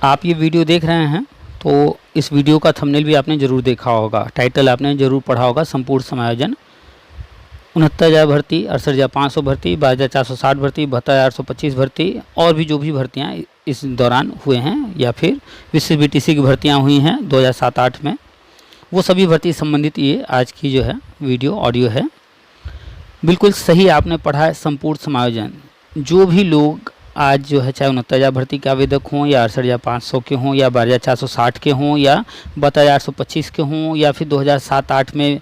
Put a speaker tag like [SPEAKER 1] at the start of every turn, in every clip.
[SPEAKER 1] आप ये वीडियो देख रहे हैं तो इस वीडियो का थंबनेल भी आपने ज़रूर देखा होगा, टाइटल आपने ज़रूर पढ़ा होगा। संपूर्ण समायोजन 69,000 भर्ती, 68,500 भर्ती, 12,460 भर्ती, 72,825 भर्ती और भी जो भी भर्तियाँ इस दौरान हुए हैं या फिर विशिष्ट बीटीसी की भर्तियाँ हुई हैं 2007-8 में, वो सभी भर्ती संबंधित ये आज की जो है वीडियो ऑडियो है। बिल्कुल सही आपने पढ़ा है। संपूर्ण समायोजन, जो भी लोग आज जो है चाहे 69,000 भर्ती के आवेदक हों या 68,500 के हों या 12,460 के हों या 72,825 के हों या फिर 2007-8 में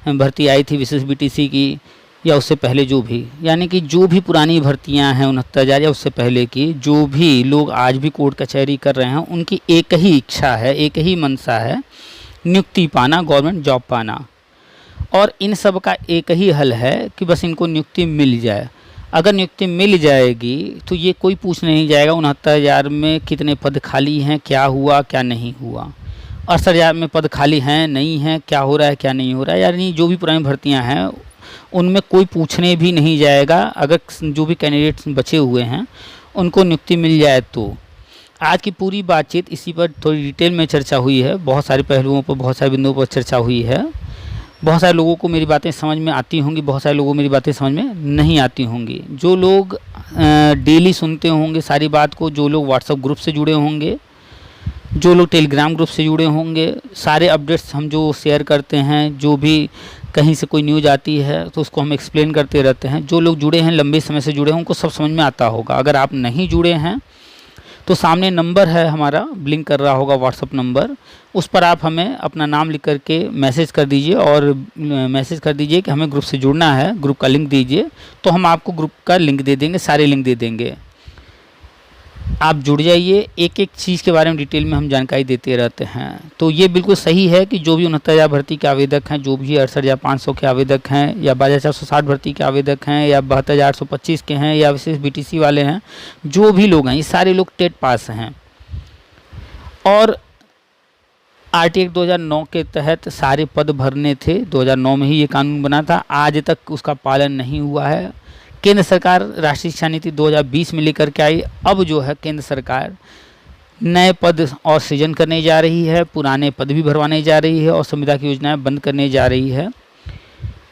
[SPEAKER 1] भर्ती आई थी विशेष बीटीसी की या उससे पहले जो भी, यानी कि जो भी पुरानी भर्तियां हैं 69,000 या उससे पहले की, जो भी लोग आज भी कोर्ट कचहरी कर रहे हैं, उनकी एक ही इच्छा है, एक ही मनसा है, नियुक्ति पाना, गवर्नमेंट जॉब पाना। और इन सब का एक ही हल है कि बस इनको नियुक्ति मिल जाए। अगर नियुक्ति मिल जाएगी तो ये कोई पूछ नहीं जाएगा 69,000 में कितने पद खाली हैं, क्या हुआ क्या नहीं हुआ, 68,000 में पद खाली हैं नहीं हैं, क्या हो रहा है क्या नहीं हो रहा है, यानी जो भी पुरानी भर्तियां हैं उनमें कोई पूछने भी नहीं जाएगा। अगर जो भी कैंडिडेट्स बचे हुए हैं उनको नियुक्ति मिल जाए तो। आज की पूरी बातचीत इसी पर थोड़ी डिटेल में चर्चा हुई है, बहुत सारे पहलुओं पर, बहुत सारे बिंदुओं पर चर्चा हुई है। बहुत सारे लोगों को मेरी बातें समझ में आती होंगी, बहुत सारे लोगों को मेरी बातें समझ में नहीं आती होंगी। जो लोग डेली सुनते होंगे सारी बात को, जो लोग व्हाट्सएप ग्रुप से जुड़े होंगे, जो लोग टेलीग्राम ग्रुप से जुड़े होंगे, सारे अपडेट्स हम जो शेयर करते हैं, जो भी कहीं से कोई न्यूज़ आती है तो उसको हम एक्सप्लेन करते रहते हैं। जो लोग जुड़े हैं, लंबे समय से जुड़े हैं, उनको सब समझ में आता होगा। अगर आप नहीं जुड़े हैं तो सामने नंबर है हमारा, ब्लिंक कर रहा होगा व्हाट्सअप नंबर, उस पर आप हमें अपना नाम लिख करके मैसेज कर दीजिए और मैसेज कर दीजिए कि हमें ग्रुप से जुड़ना है, ग्रुप का लिंक दीजिए, तो हम आपको ग्रुप का लिंक दे देंगे, सारे लिंक दे देंगे। आप जुड़ जाइए, एक एक चीज़ के बारे में डिटेल में हम जानकारी देते रहते हैं। तो ये बिल्कुल सही है कि जो भी 69,000 भर्ती के आवेदक हैं, जो भी 68,500 के आवेदक हैं या 12,460 भर्ती के आवेदक हैं या 72,825 के हैं या विशेष बीटीसी वाले हैं, जो भी लोग हैं, ये सारे लोग टेट पास हैं। और आरटी एक्ट 2009 के तहत सारे पद भरने थे, 2009 में ही ये कानून बना था, आज तक उसका पालन नहीं हुआ है। केंद्र सरकार राष्ट्रीय शिक्षा नीति 2020 में लेकर के आई। अब जो है केंद्र सरकार नए पद और सृजन करने जा रही है, पुराने पद भी भरवाने जा रही है और संविदा की योजनाएं बंद करने जा रही है।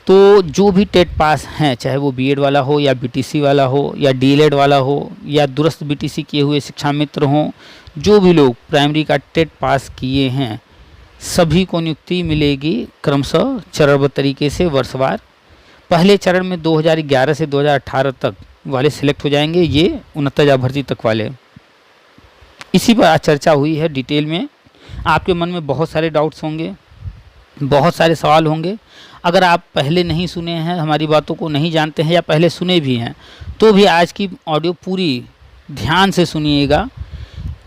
[SPEAKER 1] तो जो भी टेट पास हैं, चाहे वो बीएड वाला हो या बीटीसी वाला हो या डीएलएड वाला हो या दूरस्थ बीटीसी किए हुए शिक्षा मित्र हों, जो भी लोग प्राइमरी का टेट पास किए हैं, सभी को नियुक्ति मिलेगी क्रमशः चरणबद्ध तरीके से वर्षवार। पहले चरण में 2011 से 2018 तक वाले सिलेक्ट हो जाएंगे, ये 69,000 भर्ती तक वाले। इसी पर आज चर्चा हुई है डिटेल में। आपके मन में बहुत सारे डाउट्स होंगे, बहुत सारे सवाल होंगे। अगर आप पहले नहीं सुने हैं, हमारी बातों को नहीं जानते हैं या पहले सुने भी हैं, तो भी आज की ऑडियो पूरी ध्यान से सुनिएगा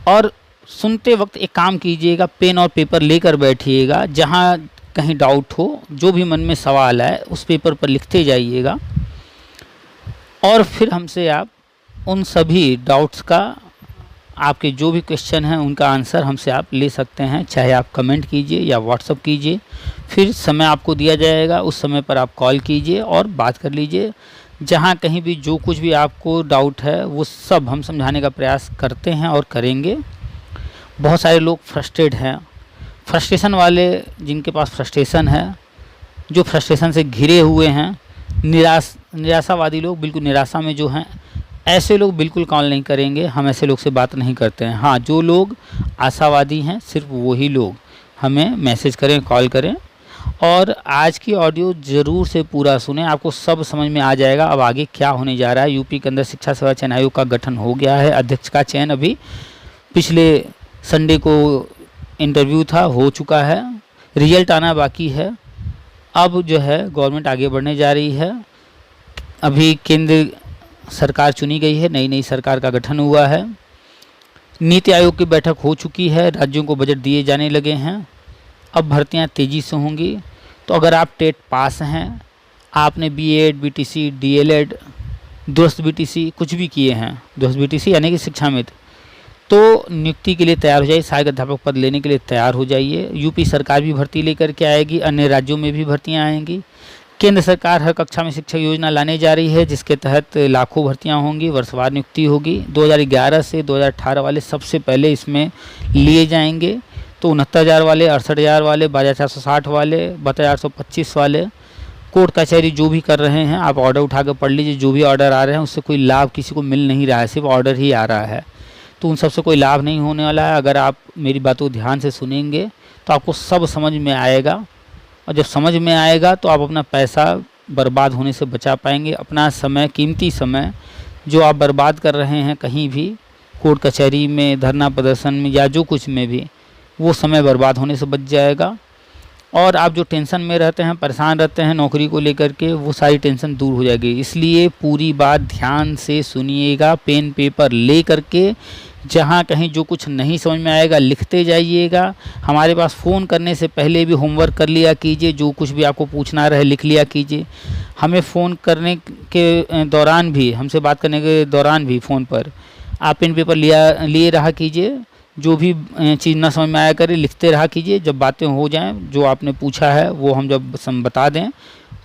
[SPEAKER 1] और सुनते वक्त एक काम कीजिएगा, पेन और पेपर लेकर बैठिएगा। जहाँ कहीं डाउट हो, जो भी मन में सवाल है, उस पेपर पर लिखते जाइएगा और फिर हमसे आप उन सभी डाउट्स का, आपके जो भी क्वेश्चन हैं उनका आंसर हमसे आप ले सकते हैं। चाहे आप कमेंट कीजिए या व्हाट्सअप कीजिए, फिर समय आपको दिया जाएगा, उस समय पर आप कॉल कीजिए और बात कर लीजिए। जहाँ कहीं भी जो कुछ भी आपको डाउट है वो सब हम समझाने का प्रयास करते हैं और करेंगे। बहुत सारे लोग फ्रस्ट्रेट हैं, फ्रस्ट्रेशन वाले, जिनके पास फ्रस्ट्रेशन है, जो फ्रस्ट्रेशन से घिरे हुए हैं, निराशावादी लोग, बिल्कुल निराशा में जो हैं, ऐसे लोग बिल्कुल कॉल नहीं करेंगे। हम ऐसे लोग से बात नहीं करते हैं। हाँ, जो लोग आशावादी हैं, सिर्फ वही लोग हमें मैसेज करें, कॉल करें। और आज की ऑडियो ज़रूर से पूरा सुने, आपको सब समझ में आ जाएगा अब आगे क्या होने जा रहा है। यूपी के अंदर शिक्षा सेवा चयन आयोग का गठन हो गया है। अध्यक्ष का चयन अभी पिछले संडे को इंटरव्यू था, हो चुका है, रिजल्ट आना बाकी है। अब जो है गवर्नमेंट आगे बढ़ने जा रही है। अभी केंद्र सरकार चुनी गई है, नई सरकार का गठन हुआ है। नीति आयोग की बैठक हो चुकी है, राज्यों को बजट दिए जाने लगे हैं। अब भर्तियां तेज़ी से होंगी। तो अगर आप टेट पास हैं, आपने बीएड, बीटीसी, डीएलएड, दूरस्थ बीटीसी कुछ भी किए हैं, दूरस्थ बीटीसी यानी कि शिक्षा मित्र, तो नियुक्ति के लिए तैयार हो जाइए, सहायक अध्यापक पद लेने के लिए तैयार हो जाइए। यूपी सरकार भी भर्ती लेकर के आएगी, अन्य राज्यों में भी भर्तियां आएंगी। केंद्र सरकार हर कक्षा में शिक्षक योजना लाने जा रही है, जिसके तहत लाखों भर्तियां होंगी, वर्षवार नियुक्ति होगी। 2011 से 2018 वाले सबसे पहले इसमें लिए जाएंगे। तो 69,000 वाले, 68,000 वाले, 12,460 वाले, 12,425 वाले कोर्ट कचहरी जो भी कर रहे हैं, आप ऑर्डर उठा कर पढ़ लीजिए। जो भी ऑर्डर आ रहे हैं उससे कोई लाभ किसी को मिल नहीं रहा है, सिर्फ ऑर्डर ही आ रहा है। तो उन सबसे कोई लाभ नहीं होने वाला है। अगर आप मेरी बात को ध्यान से सुनेंगे तो आपको सब समझ में आएगा, और जब समझ में आएगा तो आप अपना पैसा बर्बाद होने से बचा पाएंगे। अपना समय, कीमती समय जो आप बर्बाद कर रहे हैं कहीं भी, कोर्ट कचहरी में, धरना प्रदर्शन में या जो कुछ में भी, वो समय बर्बाद होने से बच जाएगा। और आप जो टेंशन में रहते हैं, परेशान रहते हैं नौकरी को लेकर के, वो सारी टेंशन दूर हो जाएगी। इसलिए पूरी बात ध्यान से सुनिएगा, पेन पेपर ले करके, जहाँ कहीं जो कुछ नहीं समझ में आएगा लिखते जाइएगा। हमारे पास फ़ोन करने से पहले भी होमवर्क कर लिया कीजिए, जो कुछ भी आपको पूछना रहे लिख लिया कीजिए। हमें फ़ोन करने के दौरान भी, हमसे बात करने के दौरान भी फ़ोन पर आप पेन पेपर लिए रहा कीजिए। जो भी चीज़ ना समझ में आया करे लिखते रहा कीजिए। जब बातें हो जाएं, जो आपने पूछा है वो हम जब बता दें,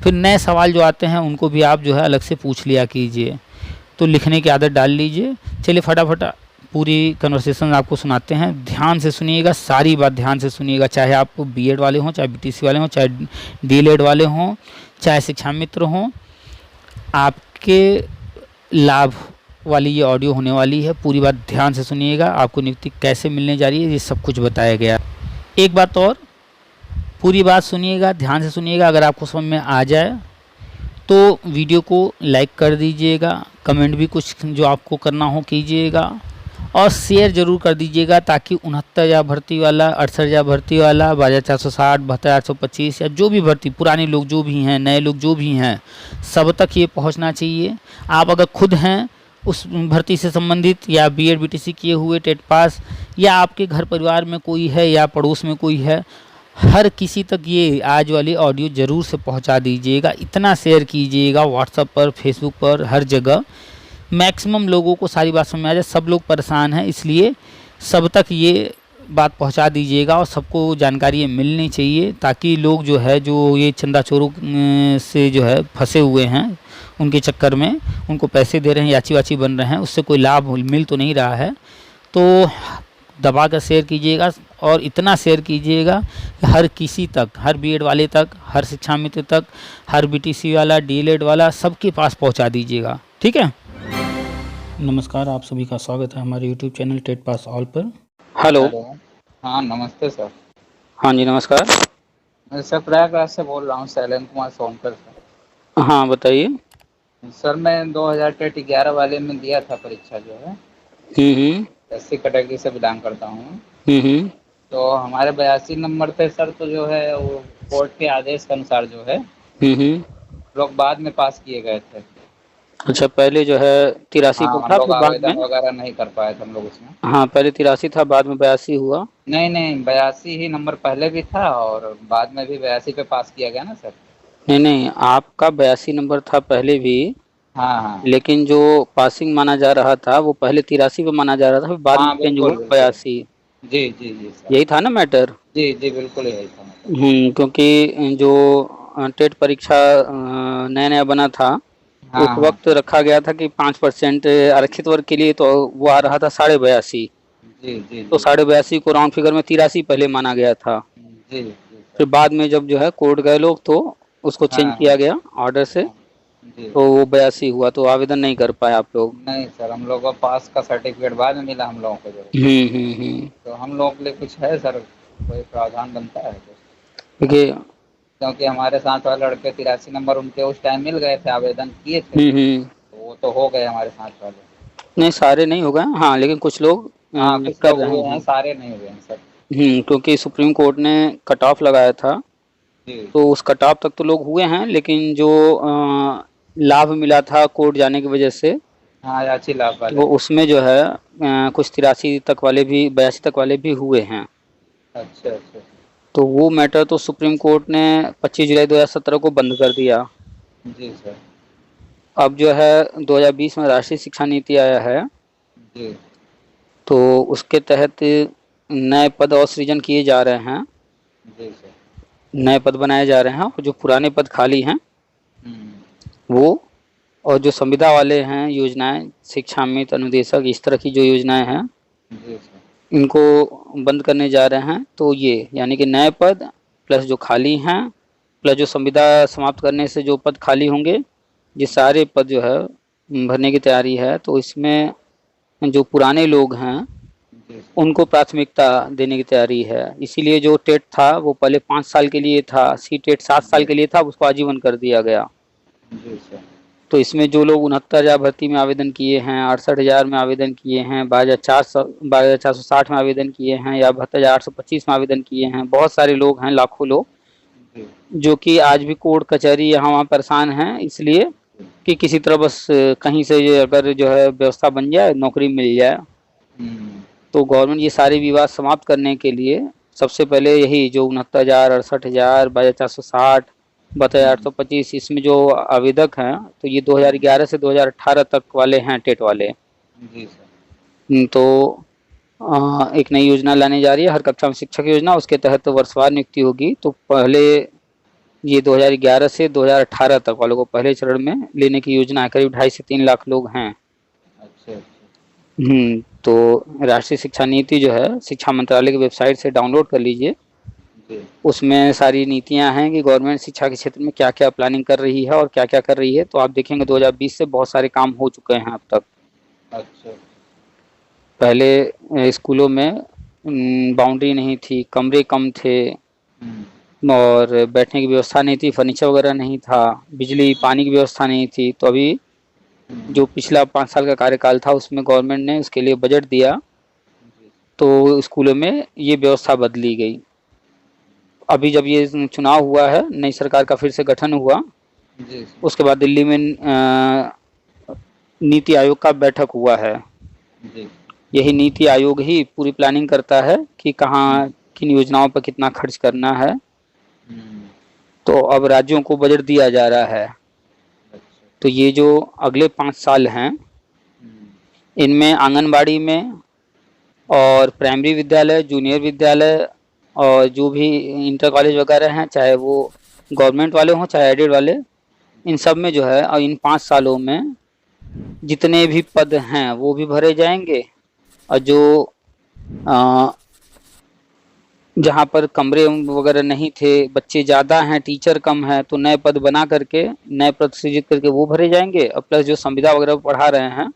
[SPEAKER 1] फिर नए सवाल जो आते हैं उनको भी आप जो है अलग से पूछ लिया कीजिए। तो लिखने की आदत डाल लीजिए। चलिए फटाफट पूरी कन्वर्सेशन आपको सुनाते हैं, ध्यान से सुनिएगा, सारी बात ध्यान से सुनिएगा। चाहे आप बीएड वाले हों, चाहे बीटीसी वाले हों, चाहे डीएलएड वाले हों, चाहे शिक्षा मित्र हों, आपके लाभ वाली ये ऑडियो होने वाली है। पूरी बात ध्यान से सुनिएगा। आपको नियुक्ति कैसे मिलने जा रही है ये सब कुछ बताया गया। एक बात और, पूरी बात सुनिएगा, ध्यान से सुनिएगा। अगर आपको समझ में आ जाए तो वीडियो को लाइक कर दीजिएगा, कमेंट भी कुछ जो आपको करना हो कीजिएगा, और शेयर ज़रूर कर दीजिएगा, ताकि 69,000 भर्ती वाला, 68,000 भर्ती वाला, 12,460, 72,825 या जो भी भर्ती, पुराने लोग जो भी हैं, नए लोग जो भी हैं, सब तक ये पहुंचना चाहिए। आप अगर खुद हैं उस भर्ती से संबंधित, या बीएड बीटीसी किए हुए, टेट पास, या आपके घर परिवार में कोई है या पड़ोस में कोई है, हर किसी तक ये आज वाली ऑडियो ज़रूर से पहुंचा दीजिएगा। इतना शेयर कीजिएगा व्हाट्सएप पर, फेसबुक पर, हर जगह। मैक्सिमम लोगों को सारी बात समझ में आ जाए। सब लोग परेशान हैं, इसलिए सब तक ये बात पहुंचा दीजिएगा और सबको जानकारी ये मिलनी चाहिए, ताकि लोग जो है, जो ये चंदा चोरों से जो है फंसे हुए हैं, उनके चक्कर में उनको पैसे दे रहे हैं, याची वाची बन रहे हैं, उससे कोई लाभ मिल तो नहीं रहा है। तो दबा कर शेयर कीजिएगा, और इतना शेयर कीजिएगा कि हर किसी तक, हर बीएड वाले तक, हर शिक्षा मित्र तक, हर बीटीसी वाला, डीएलएड वाला, सबके पास पहुंचा दीजिएगा। ठीक है। नमस्कार, आप सभी का स्वागत है हमारे YouTube channel TET pass all पर। हेलो।
[SPEAKER 2] हाँ नमस्ते सर।
[SPEAKER 1] हाँ जी नमस्कार।
[SPEAKER 2] मैं सर प्रयागराज से बोल रहा हूँ, शैलेंद्र कुमार सोनकर सर।
[SPEAKER 1] हाँ बताइए।
[SPEAKER 2] सर मैं 2011 वाले में दिया था परीक्षा जो है। एससी कैटेगरी से बिलोंग करता हूँ। तो हमारे 82 नंबर थे सर। तो जो है वो कोर्ट के आदेश के अनुसार जो है लोग बाद में पास किए गए थे।
[SPEAKER 1] अच्छा, पहले जो है 83
[SPEAKER 2] हाँ,
[SPEAKER 1] था,
[SPEAKER 2] लोग
[SPEAKER 1] फिर बाद
[SPEAKER 2] आवेदन
[SPEAKER 1] में
[SPEAKER 2] वगैरह नहीं कर पाए थे हम लोग उसमें।
[SPEAKER 1] हाँ, पहले 83 था, बाद में 82 हुआ।
[SPEAKER 2] नहीं 82 ही नंबर पहले भी था, और बाद में भी 82 पे पास किया गया ना सर।
[SPEAKER 1] नहीं, आपका 82 नंबर था पहले भी।
[SPEAKER 2] हाँ।
[SPEAKER 1] लेकिन जो पासिंग माना जा रहा था वो पहले 83 पे माना जा रहा था, फिर बाद में चेंज हुआ 82।
[SPEAKER 2] जी सर।
[SPEAKER 1] यही था ना मैटर।
[SPEAKER 2] जी बिल्कुल यही था।
[SPEAKER 1] क्योंकि जो टेट परीक्षा नया बना था,
[SPEAKER 2] हाँ,
[SPEAKER 1] उस वक्त रखा गया था कि 5% आरक्षित वर्ग के लिए, तो वो आ रहा था 82.5।
[SPEAKER 2] जी
[SPEAKER 1] तो 82.5 को राउंड फिगर में 83 पहले माना गया था।
[SPEAKER 2] जी
[SPEAKER 1] फिर बाद में जब जो है कोर्ट गए लोग, तो उसको चेंज किया गया ऑर्डर से, तो वो 82 हुआ। तो आवेदन नहीं कर पाए आप लोग।
[SPEAKER 2] नहीं सर, हम लोग को पास का सर्टिफिकेट बाद में मिला हम लोगों को जो। तो हम लोगों के लिए कुछ है सर, कोई प्रावधान बनता है
[SPEAKER 1] देखिए,
[SPEAKER 2] क्योंकि हमारे साथ वाले लड़के 83 नंबर उनके उस टाइम मिल गए थे, आवेदन किए थे। तो वो तो हो गए हमारे साथ वाले।
[SPEAKER 1] नहीं, सारे नहीं हो गए। हाँ, लेकिन कुछ लोग
[SPEAKER 2] कर रहे हैं, सारे नहीं हुए हैं सर।
[SPEAKER 1] क्योंकि सुप्रीम कोर्ट ने कट ऑफ लगाया था, तो उस कट ऑफ तक तो लोग हुए हैं, लेकिन जो लाभ मिला था कोर्ट जाने की वजह से,
[SPEAKER 2] हाँ, याची लाभ वाले,
[SPEAKER 1] वो उसमें जो है कुछ 83 तक वाले भी, 82 तक वाले भी हुए हैं।
[SPEAKER 2] अच्छा।
[SPEAKER 1] तो वो मैटर तो सुप्रीम कोर्ट ने 25 जुलाई 2017 को बंद कर दिया।
[SPEAKER 2] जी सर।
[SPEAKER 1] अब जो है 2020 में राष्ट्रीय शिक्षा नीति आया है
[SPEAKER 2] जी।
[SPEAKER 1] तो उसके तहत नए पद और सृजन किए जा रहे हैं।
[SPEAKER 2] जी सर।
[SPEAKER 1] नए पद बनाए जा रहे हैं, और जो पुराने पद खाली हैं वो, और जो संविदा वाले हैं योजनाएं, शिक्षा मित्र, अनुदेशक, इस तरह की जो योजनाएं हैं
[SPEAKER 2] जी सर।
[SPEAKER 1] इनको बंद करने जा रहे हैं। तो ये यानी कि नए पद प्लस जो खाली हैं प्लस जो संविदा समाप्त करने से जो पद खाली होंगे, ये सारे पद जो है भरने की तैयारी है। तो इसमें जो पुराने लोग हैं
[SPEAKER 2] जी सर।
[SPEAKER 1] उनको प्राथमिकता देने की तैयारी है। इसीलिए जो टेट था वो पहले 5 साल के लिए था, सी टेट 7 साल
[SPEAKER 2] जी
[SPEAKER 1] के लिए था, उसको आजीवन कर दिया गया।
[SPEAKER 2] जी सर।
[SPEAKER 1] तो इसमें जो लोग 69,000 भर्ती में आवेदन किए हैं, 68,000 में आवेदन किए हैं, 12,460 में आवेदन किए हैं, या 72,825 में आवेदन किए हैं, बहुत सारे लोग हैं, लाखों लोग,
[SPEAKER 2] जी
[SPEAKER 1] जो कि आज भी कोर्ट कचहरी यहाँ वहाँ परेशान हैं, इसलिए कि किसी तरह बस कहीं से ये अगर जो है व्यवस्था बन जाए, नौकरी मिल जाए। तो गवर्नमेंट ये सारे विवाद समाप्त करने के लिए सबसे पहले यही जो 69,000, 68,000, 12,460, 72,825, इसमें जो आवेदक हैं तो ये 2011 से 2018 तक वाले हैं, टेट वाले।
[SPEAKER 2] जी सर।
[SPEAKER 1] तो एक नई योजना लाने जा रही है, हर कक्षा में शिक्षक योजना, उसके तहत वर्षवार नियुक्ति होगी। तो पहले ये 2011 से 2018 तक वालों को पहले चरण में लेने की योजना है। करीब 2.5 से 3 लाख लोग हैं।
[SPEAKER 2] अच्छा।
[SPEAKER 1] तो राष्ट्रीय शिक्षा नीति जो है शिक्षा मंत्रालय की वेबसाइट से डाउनलोड कर लीजिए। उसमें सारी नीतियां हैं कि गवर्नमेंट शिक्षा के क्षेत्र में क्या क्या प्लानिंग कर रही है और क्या क्या कर रही है। तो आप देखेंगे 2020 से बहुत सारे काम हो चुके हैं अब तक।
[SPEAKER 2] अच्छा।
[SPEAKER 1] पहले स्कूलों में बाउंड्री नहीं थी, कमरे कम थे, और बैठने की व्यवस्था नहीं थी, फर्नीचर वगैरह नहीं था, बिजली पानी की व्यवस्था नहीं थी। तो अभी जो पिछला 5 साल का कार्यकाल था उसमें गवर्नमेंट ने उसके लिए बजट दिया, तो स्कूलों में ये व्यवस्था बदली गई। अभी जब ये चुनाव हुआ है, नई सरकार का फिर से गठन हुआ, उसके बाद दिल्ली में नीति आयोग का बैठक हुआ है। यही नीति आयोग ही पूरी प्लानिंग करता है कि कहाँ किन योजनाओं पर कितना खर्च करना है। तो अब राज्यों को बजट दिया जा रहा है। तो ये जो अगले 5 साल हैं इनमें आंगनबाड़ी में और प्राइमरी विद्यालय, जूनियर विद्यालय और जो भी इंटर कॉलेज वगैरह हैं, चाहे वो गवर्नमेंट वाले हों चाहे एडेड वाले, इन सब में जो है और इन 5 सालों में जितने भी पद हैं वो भी भरे जाएंगे। और जो जहाँ पर कमरे वगैरह नहीं थे, बच्चे ज़्यादा हैं, टीचर कम है, तो नए पद बना करके नए पद सृजित करके वो भरे जाएंगे। और प्लस जो संविदा वगैरह पढ़ा रहे हैं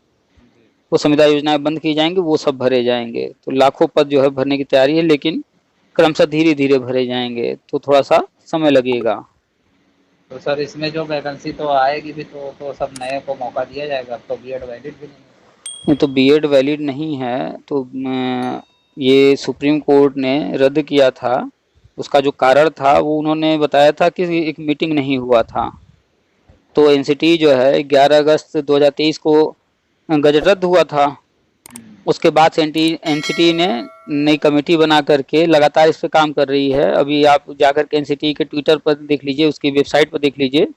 [SPEAKER 1] वो संविदा योजनाएं बंद की जाएंगी, वो सब भरे जाएंगे। तो लाखों पद जो है भरने की तैयारी है, लेकिन क्रमशः धीरे धीरे भरे जाएंगे, तो थोड़ा सा समय लगेगा।
[SPEAKER 2] तो सर इसमें जो वैकेंसी तो आएगी भी, तो सब नए को मौका दिया जाएगा। अब तो बीएड वैलिड भी नहीं है।
[SPEAKER 1] तो बीएड वैलिड नहीं है, तो ये सुप्रीम कोर्ट ने रद्द किया था। उसका जो कारण था वो उन्होंने बताया था कि एक मीटिंग नहीं हुआ था। तो एनसीटी जो है 11 अगस्त 2023 को गजट रद्द हुआ था। उसके बाद से एनसीटी ने नई कमेटी बना करके लगातार इस पर काम कर रही है। अभी आप जाकर के एनसीटी के ट्विटर पर देख लीजिए, उसकी वेबसाइट पर देख लीजिए।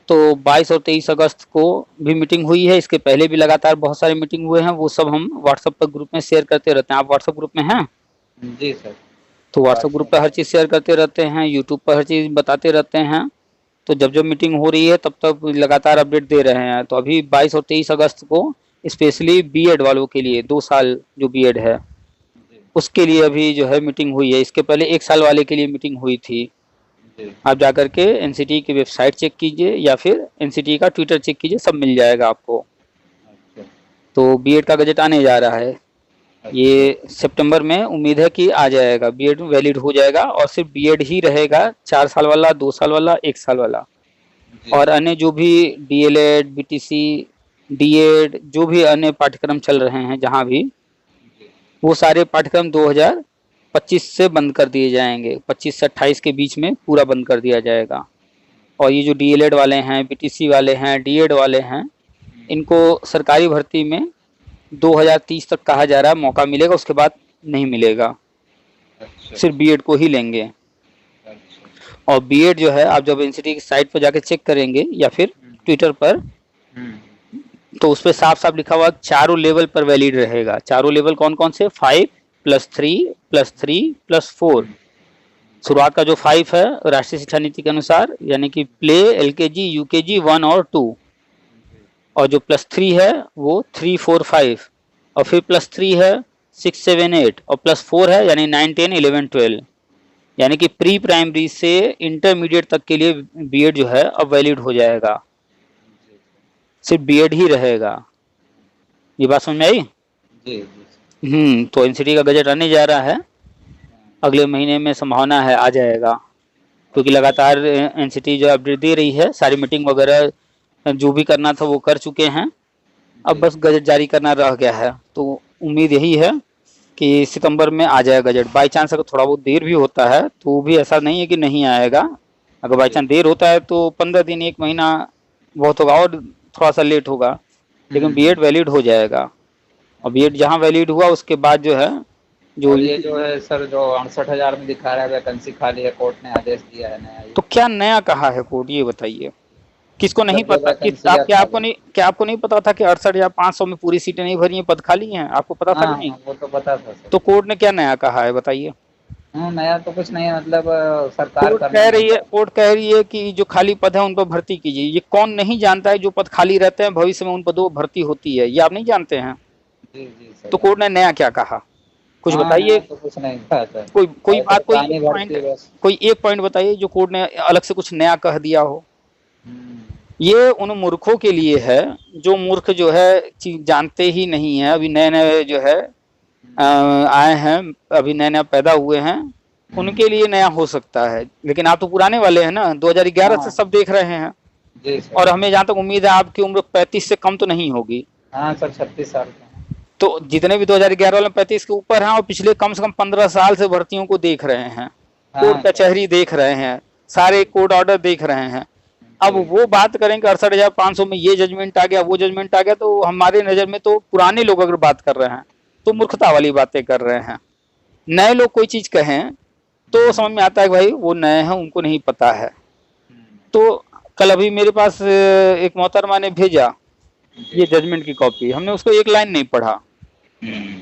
[SPEAKER 1] तो 22 और 23 अगस्त को भी मीटिंग हुई है। इसके पहले भी लगातार बहुत सारे मीटिंग हुए हैं, वो सब हम व्हाट्सएप पर ग्रुप में शेयर करते रहते हैं। आप व्हाट्सएप ग्रुप में हैं?
[SPEAKER 2] जी सर।
[SPEAKER 1] तो व्हाट्सएप ग्रुप पर हर चीज़ शेयर करते रहते हैं, यूट्यूब पर हर चीज़ बताते रहते हैं। तो जब जब मीटिंग हो रही है तब तब लगातार अपडेट दे रहे हैं। तो अभी 22 और 23 अगस्त को स्पेशली बीएड वालों के लिए 2 साल जो बीएड है उसके लिए अभी जो है मीटिंग हुई है। इसके पहले 1 साल वाले के लिए मीटिंग हुई थी। आप जाकर के एनसीटी की वेबसाइट चेक कीजिए या फिर एनसीटी का ट्विटर चेक कीजिए, सब मिल जाएगा आपको। तो बीएड का गजट आने जा रहा है, ये सितंबर में उम्मीद है कि आ जाएगा, बीएड वैलिड हो जाएगा। और सिर्फ बीएड ही रहेगा, 4 साल वाला, 2 साल वाला, 1 साल वाला। और अन्य जो भी डीएलएड, बीटीसी, डीएड, जो भी अन्य पाठ्यक्रम चल रहे हैं जहाँ भी, वो सारे पाठ्यक्रम 2025 से बंद कर दिए जाएंगे। 25 से 28 के बीच में पूरा बंद कर दिया जाएगा। और ये जो डीएलएड वाले हैं, बीटीसी वाले हैं, डीएड वाले हैं, इनको सरकारी भर्ती में 2030 तक कहा जा रहा है मौका मिलेगा, उसके बाद नहीं मिलेगा। सिर्फ बीएड को ही लेंगे। और बीएड जो है आप जब एनसीटी की साइट पर जाकर चेक करेंगे या फिर ट्विटर पर, तो उस पर साफ साफ लिखा हुआ चारों लेवल पर वैलिड रहेगा। चारों लेवल कौन कौन से? 5+3+3+4, शुरुआत का जो 5 है राष्ट्रीय शिक्षा नीति के अनुसार, यानी कि प्ले, LKG, UKG 1 और 2, और जो +3 है वो 3, 4, 5, और फिर +3 है 6, 7, 8, और +4 है यानी 9, 10, 11, 12, यानी कि प्री प्राइमरी से इंटरमीडिएट तक के लिए बीएड जो है अब वैलिड हो जाएगा, सिर्फ बीएड ही रहेगा। ये बात समझ में आई?
[SPEAKER 2] जी।
[SPEAKER 1] तो एनसीटी का गजट आने जा रहा है, अगले महीने में संभावना है आ जाएगा, क्योंकि लगातार एनसीटी जो अपडेट दे रही है, सारी मीटिंग वगैरह जो भी करना था वो कर चुके हैं, अब बस गजट जारी करना रह गया है। तो उम्मीद यही है कि सितंबर में आ जाएगा गजट। बाई चांस अगर थोड़ा बहुत देर भी होता है तो भी ऐसा नहीं है कि नहीं आएगा, अगर बाई चांस देर होता है तो 15 दिन 1 महीना बहुत होगा और थोड़ा सा लेट होगा, लेकिन बीएड वैलिड हो जाएगा। और बीएड जहाँ वैलिड हुआ उसके बाद जो है जो
[SPEAKER 2] ये जो है सर, जो 68,000 में दिखा रहा है वैकेंसी खाली है, कोर्ट ने आदेश दिया है नया।
[SPEAKER 1] तो क्या नया कहा है कोर्ट, ये बताइए? किसको नहीं पता कि आपको नहीं पता था कि 68,500 में पूरी सीटें नहीं भरी हैं, पद खाली हैं? आपको पता था नहीं?
[SPEAKER 2] वो तो पता था सर।
[SPEAKER 1] तो कोर्ट ने क्या नया कहा है बताइए?
[SPEAKER 2] नया तो कुछ नहीं है, मतलब सरकार
[SPEAKER 1] कोर्ट कह रही है कि जो खाली पद है उन पर भर्ती कीजिए। ये कौन नहीं जानता है जो पद खाली रहते हैं भविष्य में उन पदों पर भर्ती होती है, ये आप नहीं जानते हैं?
[SPEAKER 2] जी सर।
[SPEAKER 1] तो कोर्ट ने नया क्या कहा, कुछ बताइए?
[SPEAKER 2] तो कुछ नहीं कहा सर।
[SPEAKER 1] कोई बात, कोई एक पॉइंट बताइए जो कोर्ट ने अलग से कुछ नया कह दिया हो। ये उन मूर्खों के लिए है जो मूर्ख जो है चीज जानते ही नहीं है, अभी नए नए जो है आए हैं, अभी नए नए पैदा हुए हैं, उनके लिए नया हो सकता है। लेकिन आप तो पुराने वाले हैं ना, 2011 से सब देख रहे हैं।
[SPEAKER 2] जी सर।
[SPEAKER 1] और हमें जहाँ तक उम्मीद है आपकी उम्र 35 से कम तो नहीं होगी।
[SPEAKER 2] हाँ सर, 36 साल का।
[SPEAKER 1] तो जितने भी 2011 वाले 35 के ऊपर हैं और पिछले कम से कम 15 साल से भर्तियों को देख रहे हैं, कोर्ट कचहरी देख रहे हैं, सारे कोर्ट ऑर्डर देख रहे हैं। अब वो बात करें कि 68,500 में ये जजमेंट आ गया, वो जजमेंट आ गया, तो हमारे नजर में तो पुराने लोग अगर बात कर रहे हैं तो मूर्खता वाली बातें कर रहे हैं। नए लोग कोई चीज कहें तो समझ में आता है कि भाई वो नए हैं, उनको नहीं पता है। तो कल अभी मेरे पास एक मोहतरमा ने भेजा ये जजमेंट की कॉपी, हमने उसको एक लाइन नहीं पढ़ा।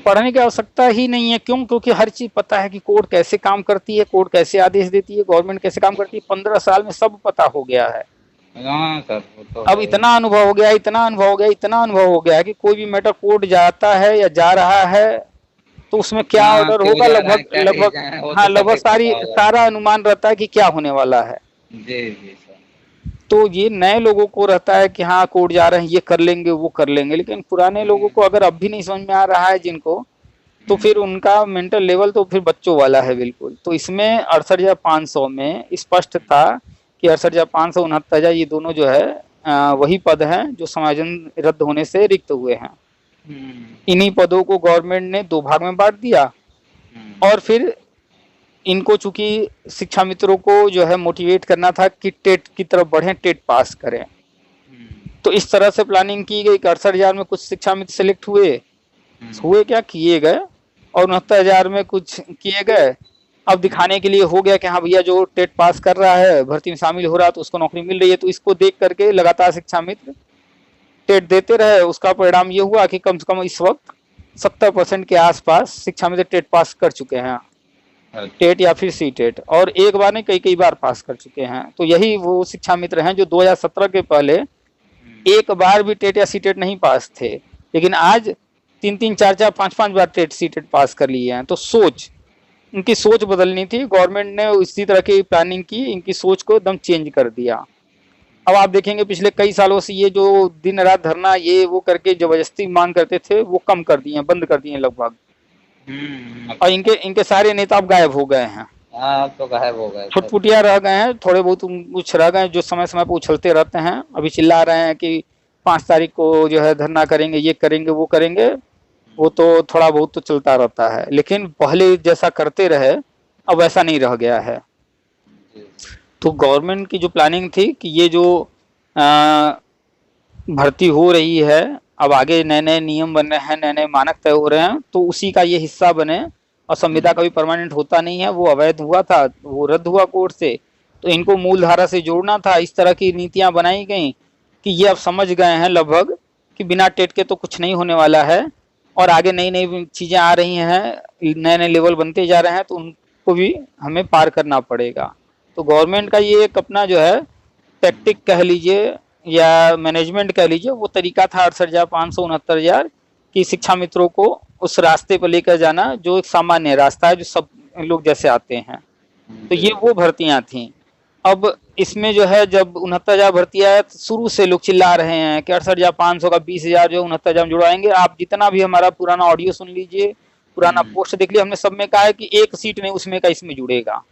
[SPEAKER 1] पढ़ने की आवश्यकता ही नहीं है, क्यों? क्योंकि हर चीज पता है कि कोर्ट कैसे काम करती है, कोर्ट कैसे आदेश देती है, गवर्नमेंट कैसे काम करती है। 15 साल में सब पता हो गया है।
[SPEAKER 2] तो
[SPEAKER 1] अब इतना अनुभव हो गया कि कोई भी मैटर कोर्ट जाता है या जा रहा है तो उसमें क्या ऑर्डर होगा लगभग सारा अनुमान रहता है कि क्या होने वाला है।
[SPEAKER 2] जी सर।
[SPEAKER 1] तो ये नए लोगों को रहता है कि हाँ कोर्ट जा रहे हैं, ये कर लेंगे वो कर लेंगे, लेकिन पुराने लोगों को अगर अब भी नहीं समझ में आ रहा है जिनको, तो फिर उनका मेंटल लेवल तो फिर बच्चों वाला है बिल्कुल। तो इसमें 68,500 में स्पष्ट था कि 68,500, 69,000 ये दोनों जो है वही पद हैं जो समायोजन रद्द होने से रिक्त हुए हैं। इन्हीं पदों को गवर्नमेंट ने 2 भाग में बांट दिया और फिर इनको चूंकि शिक्षा मित्रों को जो है मोटिवेट करना था कि टेट की तरफ बढ़ें, टेट पास करें, तो इस तरह से प्लानिंग की गई कि 68,000 में कुछ शिक्षा मित्र सेलेक्ट हुए क्या किए गए, और 69,000 में कुछ किए गए। अब दिखाने के लिए हो गया कि हाँ भैया जो टेट पास कर रहा है, भर्ती में शामिल हो रहा है तो उसको नौकरी मिल रही है। तो इसको देख करके लगातार शिक्षा मित्र टेट देते रहे। उसका परिणाम ये हुआ कि कम से कम इस वक्त 70% के आसपास शिक्षा मित्र टेट पास कर चुके हैं, टेट या फिर सी टेट, और एक बार नहीं कई बार पास कर चुके हैं। तो यही वो शिक्षा मित्र हैं जो 2017 के पहले एक बार भी टेट या सी टेट नहीं पास थे, लेकिन आज 3-3, 4-4, 5-5 बार टेट सी टेट पास कर लिए हैं। तो उनकी सोच बदलनी थी, गवर्नमेंट ने इसी तरह की प्लानिंग की, इनकी सोच को एकदम चेंज कर दिया। अब आप देखेंगे पिछले कई सालों से ये जो दिन रात धरना ये वो करके जबरदस्ती मांग करते थे वो कम कर दिए, बंद कर दिए लगभग। और इनके सारे नेता अब गायब हो गए हैं।
[SPEAKER 2] तो गायब हो गए,
[SPEAKER 1] छुटपुटिया रह गए हैं, थोड़े बहुत कुछ रह गए जो समय समय पर उछलते रहते हैं। अभी चिल्ला रहे हैं कि 5 तारीख को जो है धरना करेंगे, ये करेंगे वो करेंगे, वो तो थोड़ा बहुत तो चलता रहता है, लेकिन पहले जैसा करते रहे अब ऐसा नहीं रह गया है। तो गवर्नमेंट की जो प्लानिंग थी कि ये जो भर्ती हो रही है, अब आगे नए नए नियम बन रहे हैं, नए नए मानक तय हो रहे हैं, तो उसी का ये हिस्सा बने। और संविदा कभी परमानेंट होता नहीं है, वो अवैध हुआ था, वो रद्द हुआ कोर्ट से, तो इनको मूल धारा से जोड़ना था। इस तरह की नीतियां बनाई गई कि ये अब समझ गए हैं लगभग कि बिना टेट के तो कुछ नहीं होने वाला है, और आगे नई नई चीजें आ रही हैं, नए नए लेवल बनते जा रहे हैं, तो उनको
[SPEAKER 3] को भी हमें पार करना पड़ेगा। तो गवर्नमेंट का ये एक अपना जो है टैक्टिक कह लीजिए या मैनेजमेंट कह लीजिए, वो तरीका था 68,500 69,000 की शिक्षा मित्रों को उस रास्ते पर लेकर जाना जो एक सामान्य रास्ता है, जो सब लोग जैसे आते हैं। तो ये वो भर्तियां थी। अब इसमें जो है जब 69,000 भर्ती आया तो शुरू से लोग चिल्ला रहे हैं कि 68,500 का 20,000 जो 69,000 में जुड़वाएंगे। आप जितना भी हमारा पुराना ऑडियो सुन लीजिए, पुराना पोस्ट देख लिया, हमने सब में कहा है कि एक सीट नहीं उसमें का इसमें जुड़ेगा।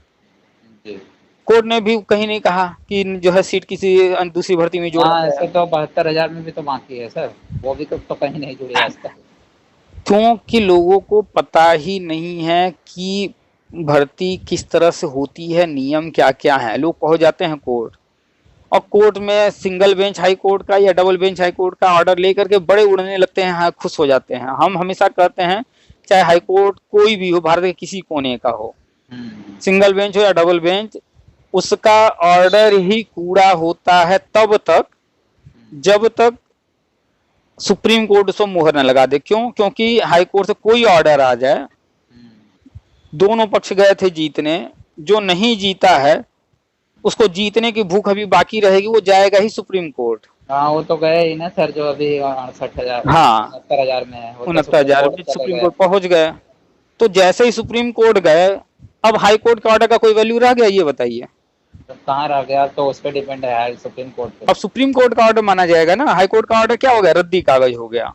[SPEAKER 3] कोर्ट ने भी कहीं नहीं कहा कि जो है सीट किसी दूसरी भर्ती में जोड़ा।
[SPEAKER 2] ऐसे तो 72,000 में भी तो बाकी है सर, वो भी तो कहीं नहीं जुड़े आज तक।
[SPEAKER 3] क्योंकि लोगों को पता ही नहीं है कि भर्ती किस तरह से होती है, नियम क्या क्या है। लोग पहुंच जाते हैं कोर्ट, और कोर्ट में सिंगल बेंच हाई कोर्ट का या डबल बेंच हाई कोर्ट का ऑर्डर लेकर के बड़े उड़ने लगते हैं, हाँ खुश हो जाते हैं। हम हमेशा कहते हैं चाहे हाई कोर्ट कोई भी हो, भारत के किसी कोने का हो, सिंगल बेंच हो या डबल बेंच, उसका ऑर्डर ही कूड़ा होता है तब तक जब तक सुप्रीम कोर्ट उसको मुहर न लगा दे। क्यों? क्योंकि हाई कोर्ट से कोई ऑर्डर आ जाए, दोनों पक्ष गए थे जीतने, जो नहीं जीता है उसको जीतने की भूख अभी बाकी रहेगी, वो जाएगा ही सुप्रीम कोर्ट।
[SPEAKER 2] हाँ वो तो गए ही ना सर, जो अभी 68,000
[SPEAKER 3] हाँ
[SPEAKER 2] 69,000 में है,
[SPEAKER 3] 69,000 सुप्रीम कोर्ट पहुंच गए। तो जैसे ही सुप्रीम कोर्ट गए, अब हाई कोर्ट का ऑर्डर का कोई वैल्यू रह गया? ये बताइए।
[SPEAKER 2] तो कहाँ रह गया? तो उस पर डिपेंड है सुप्रीम कोर्ट पे।
[SPEAKER 3] अब सुप्रीम कोर्ट का ऑर्डर माना जाएगा ना, हाई कोर्ट का ऑर्डर क्या हो गया? रद्दी कागज हो गया।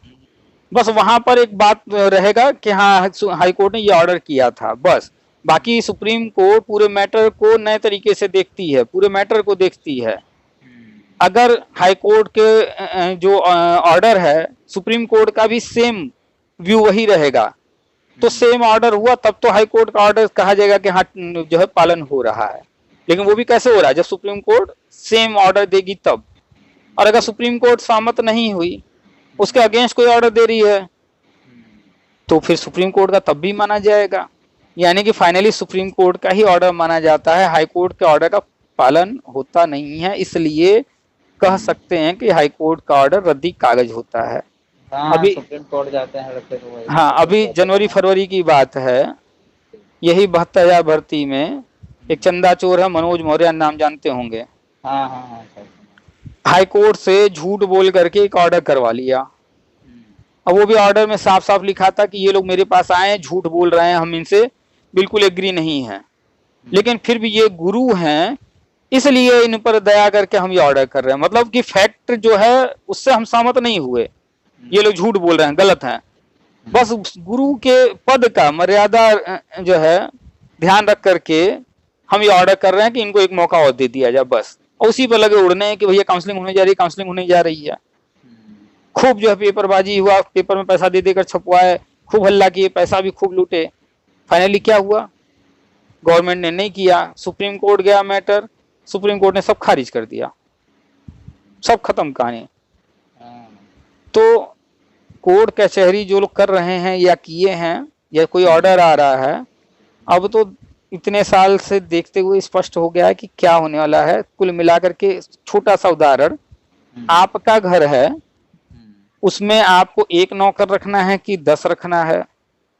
[SPEAKER 3] बस वहां पर एक बात रहेगा कि हाँ हाई कोर्ट ने ये ऑर्डर किया था, बस। बाकी सुप्रीम कोर्ट पूरे मैटर को नए तरीके से देखती है, पूरे मैटर को देखती है। अगर हाई कोर्ट के जो ऑर्डर है, सुप्रीम कोर्ट का भी सेम व्यू वही रहेगा, तो सेम ऑर्डर हुआ तब तो हाई कोर्ट का ऑर्डर कहा जाएगा कि हाँ जो है पालन हो रहा है। लेकिन वो भी कैसे हो रहा है? जब सुप्रीम कोर्ट सेम ऑर्डर देगी तब। और अगर सुप्रीम कोर्ट सहमत नहीं हुई, उसके अगेंस्ट कोई ऑर्डर दे रही है, तो फिर सुप्रीम कोर्ट का तब भी माना जाएगा। यानी कि फाइनली सुप्रीम कोर्ट का ही ऑर्डर माना जाता है, हाई कोर्ट के ऑर्डर का पालन होता नहीं है। इसलिए कह सकते हैं कि हाई कोर्ट का ऑर्डर रद्दी कागज होता है।
[SPEAKER 2] अभी सुप्रीम कोर्ट जाते हैं तो
[SPEAKER 3] हाँ, अभी जनवरी फरवरी की बात है, यही 72,000 भर्ती में एक चंदा चोर है, मनोज मौर्य, नाम जानते होंगे।
[SPEAKER 2] हाँ।
[SPEAKER 3] हाई कोर्ट से झूठ बोल करके एक ऑर्डर करवा लिया। अब वो भी ऑर्डर में साफ साफ लिखा था कि ये लोग मेरे पास आए हैं, झूठ बोल रहे हैं, हम इनसे बिल्कुल एग्री नहीं है, लेकिन फिर भी ये गुरु हैं इसलिए इन पर दया करके हम ये ऑर्डर कर रहे हैं। मतलब कि फैक्ट जो है उससे हम सहमत नहीं हुए, ये लोग झूठ बोल रहे हैं, गलत हैं। बस गुरु के पद का मर्यादा जो है ध्यान रख करके हम ये ऑर्डर कर रहे हैं कि इनको एक मौका और दे दिया जाए, बस। और उसी पर लगे उड़ने हैं कि भैया काउंसलिंग होने जा रही है, काउंसलिंग होने जा रही है। खूब जो है पेपरबाजी हुआ, पेपर में पैसा दे देकर छपवाए, खूब हल्ला किए, पैसा भी खूब लूटे। फाइनली क्या हुआ? गवर्नमेंट ने नहीं किया, सुप्रीम कोर्ट गया मैटर, सुप्रीम कोर्ट ने सब खारिज कर दिया, सब खत्म कहानी। तो कोर्ट कचहरी जो लोग कर रहे हैं या किए हैं, या कोई ऑर्डर आ रहा है, अब तो इतने साल से देखते हुए स्पष्ट हो गया है कि क्या होने वाला है। कुल मिलाकर के छोटा सा उदाहरण, आपका घर है, उसमें आपको एक नौकर रखना है कि 10 रखना है?